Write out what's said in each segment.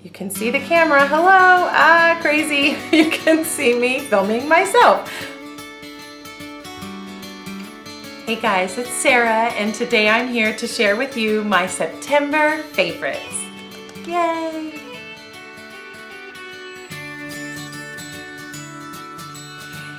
You can see the camera. Hello, crazy. You can see me filming myself. Hey guys, it's Sarah, and today I'm here to share with you my September favorites. Yay!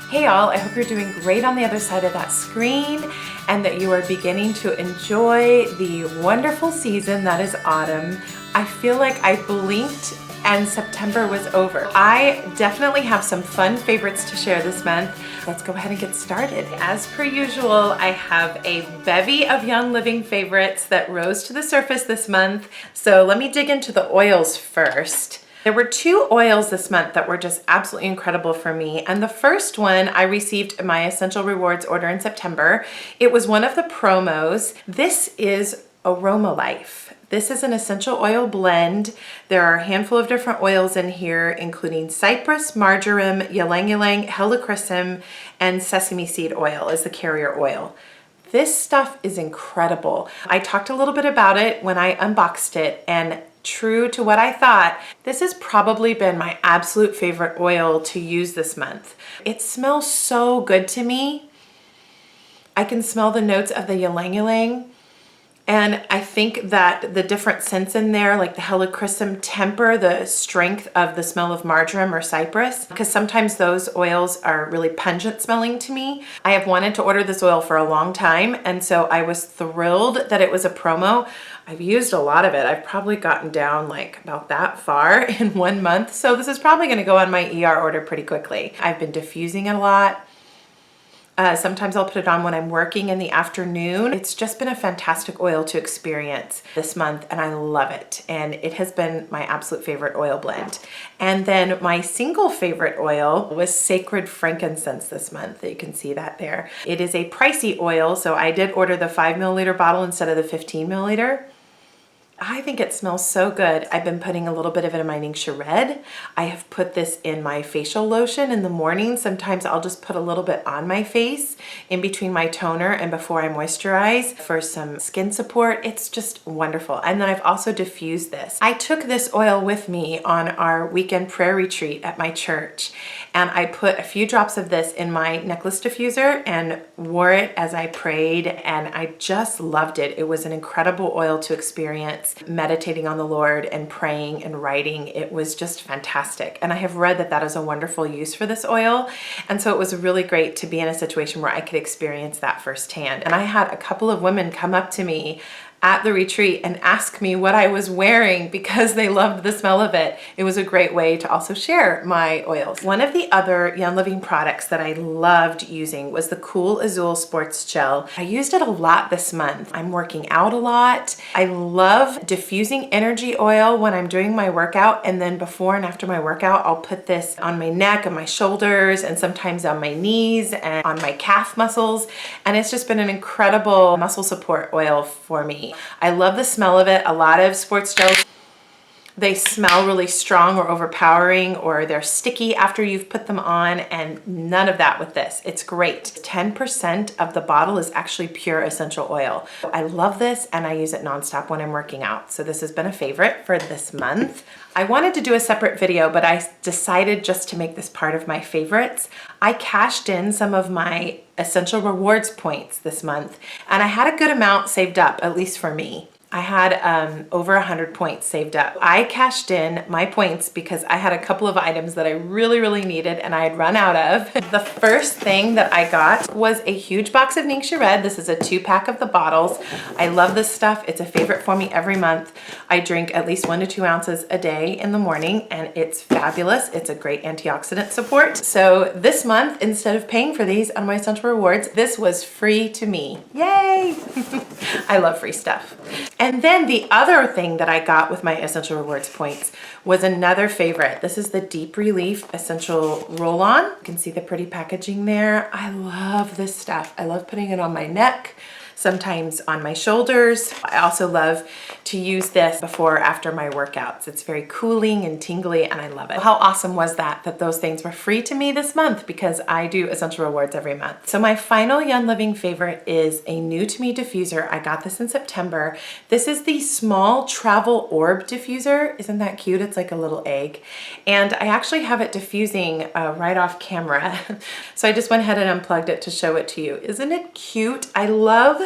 Hey all, I hope you're doing great on the other side of that screen and that you are beginning to enjoy the wonderful season that is autumn. I feel like I blinked and September was over. I definitely have some fun favorites to share this month. Let's go ahead and get started. As per usual, I have a bevy of Young Living favorites that rose to the surface this month. So let me dig into the oils first. There were two oils this month that were just absolutely incredible for me. And the first one I received in my Essential Rewards order in September. It was one of the promos. This is Aroma Life. This is an essential oil blend. There are a handful of different oils in here, including cypress, marjoram, ylang-ylang, helichrysum, and sesame seed oil is the carrier oil. This stuff is incredible. I talked a little bit about it when I unboxed it, and true to what I thought, this has probably been my absolute favorite oil to use this month. It smells so good to me. I can smell the notes of the ylang-ylang. And I think that the different scents in there, like the helichrysum, temper the strength of the smell of marjoram or cypress, because sometimes those oils are really pungent smelling to me. I have wanted to order this oil for a long time, and so I was thrilled that it was a promo. I've used a lot of it. I've probably gotten down like about that far in 1 month, so this is probably gonna go on my ER order pretty quickly. I've been diffusing it a lot. Sometimes I'll put it on when I'm working in the afternoon. It's just been a fantastic oil to experience this month, and I love it. And it has been my absolute favorite oil blend. And then my single favorite oil was Sacred Frankincense this month. You can see that there. It is a pricey oil, so I did order the 5 milliliter bottle instead of the 15 milliliter. I think it smells so good. I've been putting a little bit of it in my Ningxia Red. I have put this in my facial lotion in the morning. Sometimes I'll just put a little bit on my face in between my toner and before I moisturize for some skin support. It's just wonderful. And then I've also diffused this. I took this oil with me on our weekend prayer retreat at my church, and I put a few drops of this in my necklace diffuser and wore it as I prayed, and I just loved it. It was an incredible oil to experience. Meditating on the Lord and praying and writing. It was just fantastic. And I have read that that is a wonderful use for this oil. And so it was really great to be in a situation where I could experience that firsthand. And I had a couple of women come up to me at the retreat and ask me what I was wearing because they loved the smell of it. It was a great way to also share my oils. One of the other Young Living products that I loved using was the Cool Azul Sports Gel. I used it a lot this month. I'm working out a lot. I love diffusing energy oil when I'm doing my workout, and then before and after my workout, I'll put this on my neck and my shoulders and sometimes on my knees and on my calf muscles. And it's just been an incredible muscle support oil for me. I love the smell of it. A lot of sports gels, they smell really strong or overpowering, or they're sticky after you've put them on, and none of that with this. It's great. 10% of the bottle is actually pure essential oil. I love this, and I use it nonstop when I'm working out. So this has been a favorite for this month. I wanted to do a separate video, but I decided just to make this part of my favorites. I cashed in some of my Essential Rewards points this month, and I had a good amount saved up, at least for me. I had over 100 points saved up. I cashed in my points because I had a couple of items that I really needed and I had run out of. The first thing that I got was a huge box of Ningxia Red. This is a 2-pack of the bottles. I love this stuff. It's a favorite for me every month. I drink at least 1 to 2 ounces a day in the morning, and it's fabulous. It's a great antioxidant support. So this month, instead of paying for these on my Essential Rewards, this was free to me. Yay! I love free stuff. And then the other thing that I got with my Essential Rewards points was another favorite. This is the Deep Relief Essential Roll-On. You can see the pretty packaging there. I love this stuff. I love putting it on my neck. sometimes on my shoulders. I also love to use this before or after my workouts. It's very cooling and tingly and I love it. How awesome was that those things were free to me this month because I do Essential Rewards every month. So my final Young Living favorite is a new to me diffuser. I got this in September. This is the small travel orb diffuser. Isn't that cute? It's like a little egg. And I actually have it diffusing right off camera. So I just went ahead and unplugged it to show it to you. Isn't it cute? I love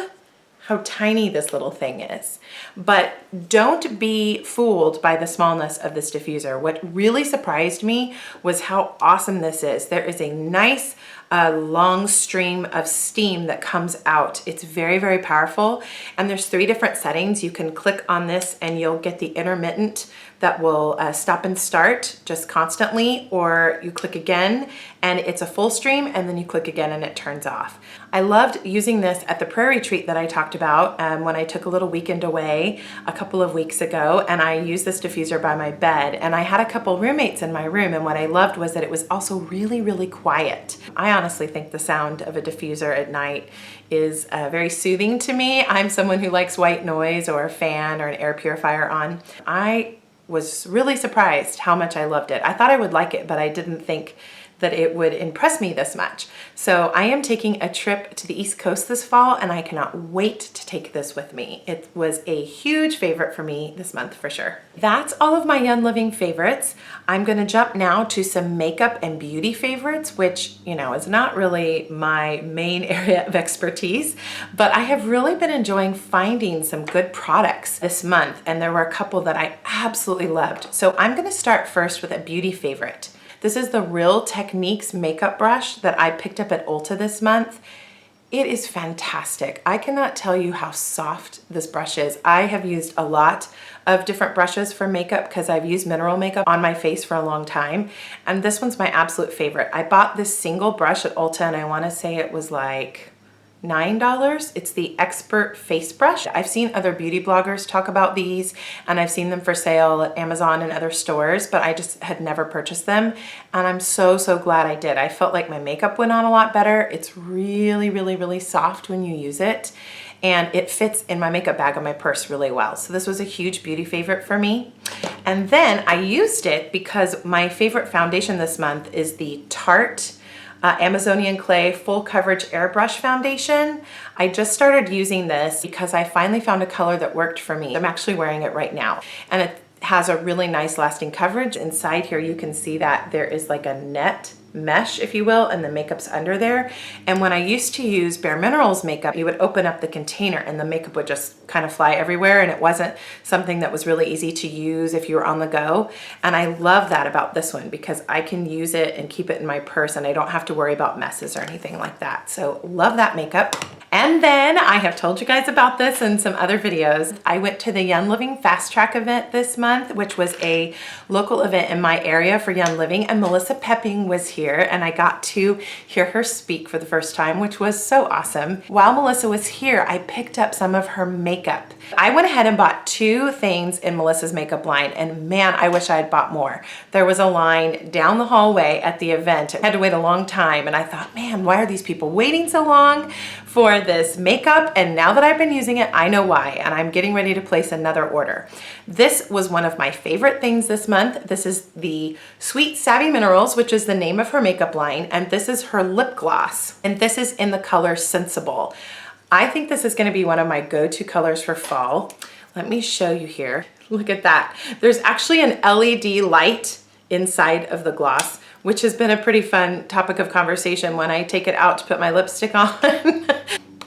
how tiny this little thing is. But don't be fooled by the smallness of this diffuser. What really surprised me was how awesome this is. There is a nice long stream of steam that comes out. It's very, very powerful. And there's 3 different settings. You can click on this and you'll get the intermittent that will stop and start just constantly, or you click again and it's a full stream, and then you click again and it turns off. I loved using this at the prayer retreat that I talked about when I took a little weekend away a couple of weeks ago, and I used this diffuser by my bed, and I had a couple roommates in my room, and what I loved was that it was also really, really quiet. I honestly think the sound of a diffuser at night is very soothing to me. I'm someone who likes white noise or a fan or an air purifier on. I was really surprised how much I loved it. I thought I would like it, but I didn't think that it would impress me this much. So I am taking a trip to the East Coast this fall, and I cannot wait to take this with me. It was a huge favorite for me this month for sure. That's all of my Young Living favorites. I'm gonna jump now to some makeup and beauty favorites, which, you know, is not really my main area of expertise, but I have really been enjoying finding some good products this month, and there were a couple that I absolutely loved. So I'm gonna start first with a beauty favorite. This is the Real Techniques makeup brush that I picked up at Ulta this month. It is fantastic. I cannot tell you how soft this brush is. I have used a lot of different brushes for makeup because I've used mineral makeup on my face for a long time, and this one's my absolute favorite. I bought this single brush at Ulta, and I want to say it was like $9. It's the Expert Face Brush. I've seen other beauty bloggers talk about these, and I've seen them for sale at Amazon and other stores, but I just had never purchased them, and I'm so, so glad I did. I felt like my makeup went on a lot better. It's really, really, really soft when you use it, and it fits in my makeup bag on my purse really well. So this was a huge beauty favorite for me. And then I used it because my favorite foundation this month is the Tarte Amazonian Clay Full Coverage Airbrush Foundation. I just started using this because I finally found a color that worked for me. I'm actually wearing it right now, and it has a really nice lasting coverage. Inside here you can see that there is like a net mesh, if you will, and the makeup's under there. And when I used to use Bare Minerals makeup, you would open up the container and the makeup would just kind of fly everywhere, and it wasn't something that was really easy to use if you were on the go. And I love that about this one because I can use it and keep it in my purse, and I don't have to worry about messes or anything like that. So love that makeup. And then I have told you guys about this in some other videos. I went to the Young Living Fast Track event this month, which was a local event in my area for Young Living, and Melissa Peopping was here, and I got to hear her speak for the first time, which was so awesome. While Melissa was here, I picked up some of her makeup. I went ahead and bought 2 things in Melissa's makeup line, and man, I wish I had bought more. There was a line down the hallway at the event. I had to wait a long time, and I thought, man, why are these people waiting so long for this makeup? And now that I've been using it, I know why, and I'm getting ready to place another order. This was one of my favorite things this month. This is the Sweet Savvy Minerals, which is the name of her makeup line, and this is her lip gloss, and this is in the color Sensible. I think this is going to be one of my go-to colors for fall. Let me show you here. Look at that. There's actually an LED light inside of the gloss, which has been a pretty fun topic of conversation when I take it out to put my lipstick on.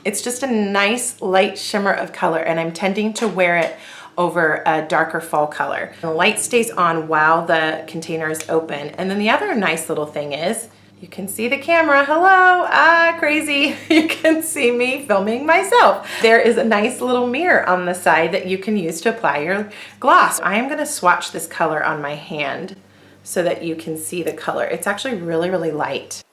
It's just a nice light shimmer of color, and I'm tending to wear it over a darker fall color. The light stays on while the container is open. And then the other nice little thing is, you can see the camera. Hello, crazy. You can see me filming myself. There is a nice little mirror on the side that you can use to apply your gloss. I am gonna swatch this color on my hand so that you can see the color. It's actually really, really light.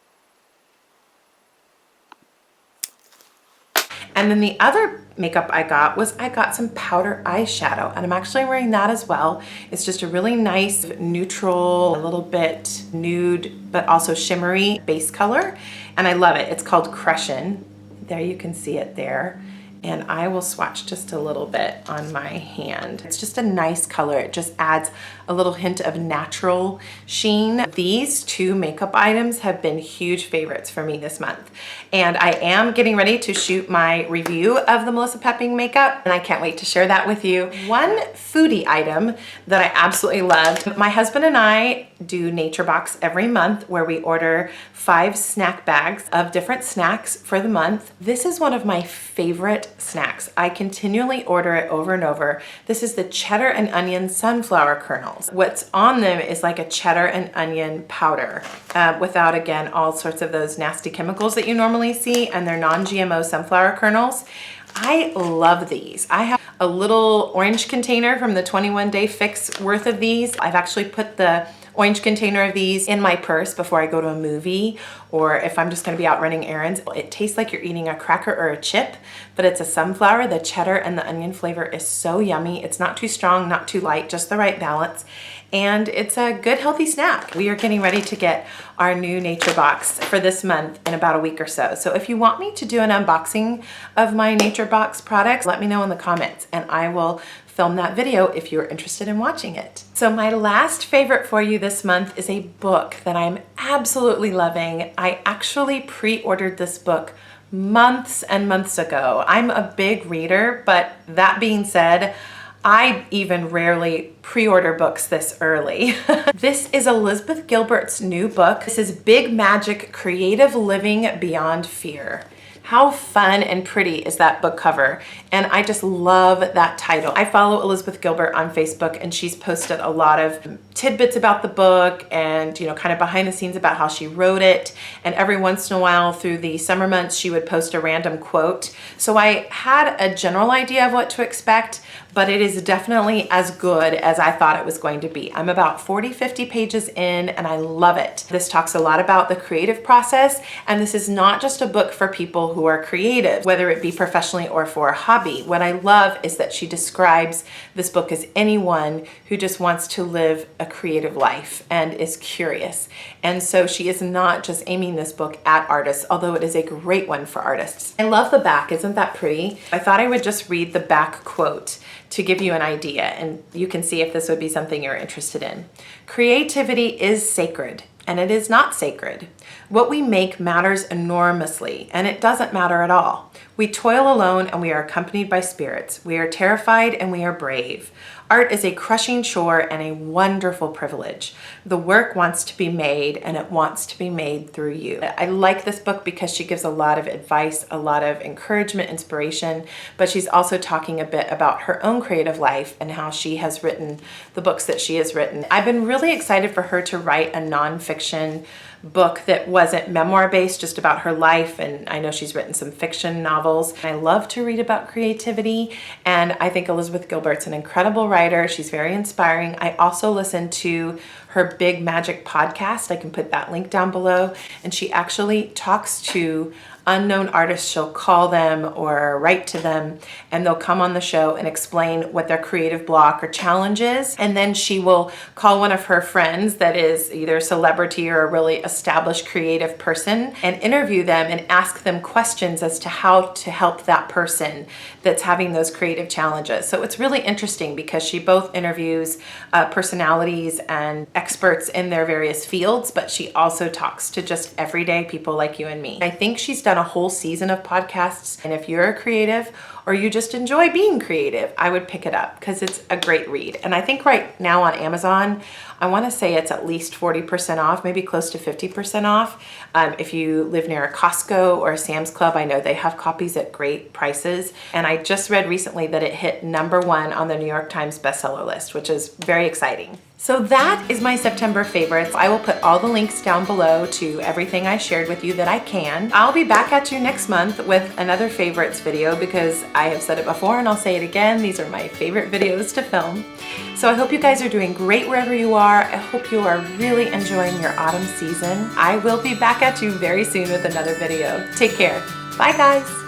And then the other makeup I got was some powder eyeshadow, and I'm actually wearing that as well. It's just a really nice neutral, a little bit nude, but also shimmery base color, and I love it. It's called Crushin. There you can see it there. and I will swatch just a little bit on my hand. It's just a nice color. It just adds a little hint of natural sheen. These two makeup items have been huge favorites for me this month. And I am getting ready to shoot my review of the Melissa Peopping makeup, and I can't wait to share that with you. One foodie item that I absolutely loved. My husband and I do Nature Box every month, where we order 5 snack bags of different snacks for the month. This is one of my favorite snacks. I continually order it over and over. This is the cheddar and onion sunflower kernels. What's on them is like a cheddar and onion powder without, again, all sorts of those nasty chemicals that you normally see, and they're non-GMO sunflower kernels. I love these. I have a little orange container from the 21-day fix worth of these. I've actually put the orange container of these in my purse before I go to a movie, or if I'm just gonna be out running errands. It tastes like you're eating a cracker or a chip, but it's a sunflower. The cheddar and the onion flavor is so yummy. It's not too strong, not too light, just the right balance. And it's a good, healthy snack. We are getting ready to get our new Nature Box for this month in about a week or so. So if you want me to do an unboxing of my Nature Box products, let me know in the comments, and I will film that video if you're interested in watching it. So my last favorite for you this month is a book that I'm absolutely loving. I actually pre-ordered this book months and months ago. I'm a big reader, but that being said, I even rarely pre-order books this early. This is Elizabeth Gilbert's new book. This is Big Magic: Creative Living Beyond Fear. How fun and pretty is that book cover? And I just love that title. I follow Elizabeth Gilbert on Facebook, and she's posted a lot of tidbits about the book and, you know, kind of behind the scenes about how she wrote it. And every once in a while through the summer months, she would post a random quote. So I had a general idea of what to expect, but it is definitely as good as I thought it was going to be. I'm about 40-50 pages in, and I love it. This talks a lot about the creative process, and this is not just a book for people who are creative, whether it be professionally or for a hobby. What I love is that she describes this book as anyone who just wants to live a creative life and is curious. And so she is not just aiming this book at artists, although it is a great one for artists. I love the back. Isn't that pretty? I thought I would just read the back quote to give you an idea, and you can see if this would be something you're interested in. Creativity is sacred, and it is not sacred. What we make matters enormously, and it doesn't matter at all. We toil alone, and we are accompanied by spirits. We are terrified, and we are brave. Art is a crushing chore and a wonderful privilege. The work wants to be made, and it wants to be made through you. I like this book because she gives a lot of advice, a lot of encouragement, inspiration, but she's also talking a bit about her own creative life and how she has written the books that she has written. I've been really excited for her to write a nonfiction book that wasn't memoir based, just about her life, and I know she's written some fiction novels. I love to read about creativity, and I think Elizabeth Gilbert's an incredible writer. She's very inspiring. I also listen to her Big Magic podcast. I can put that link down below, and she actually talks to unknown artists. She'll call them or write to them, and they'll come on the show and explain what their creative block or challenge is. And then she will call one of her friends that is either a celebrity or a really established creative person and interview them and ask them questions as to how to help that person that's having those creative challenges. So it's really interesting because she both interviews personalities and experts in their various fields, but she also talks to just everyday people like you and me. I think she's done a whole season of podcasts, and if you're a creative or you just enjoy being creative, I would pick it up because it's a great read. And I think right now on Amazon, I want to say it's at least 40% off, maybe close to 50% off. If you live near a Costco or a Sam's Club, I know they have copies at great prices. And I just read recently that it hit #1 on the New York Times bestseller list, which is very exciting. So that is my September favorites. I will put all the links down below to everything I shared with you that I can. I'll be back at you next month with another favorites video because I have said it before and I'll say it again. These are my favorite videos to film. So I hope you guys are doing great wherever you are. I hope you are really enjoying your autumn season. I will be back at you very soon with another video. Take care. Bye guys.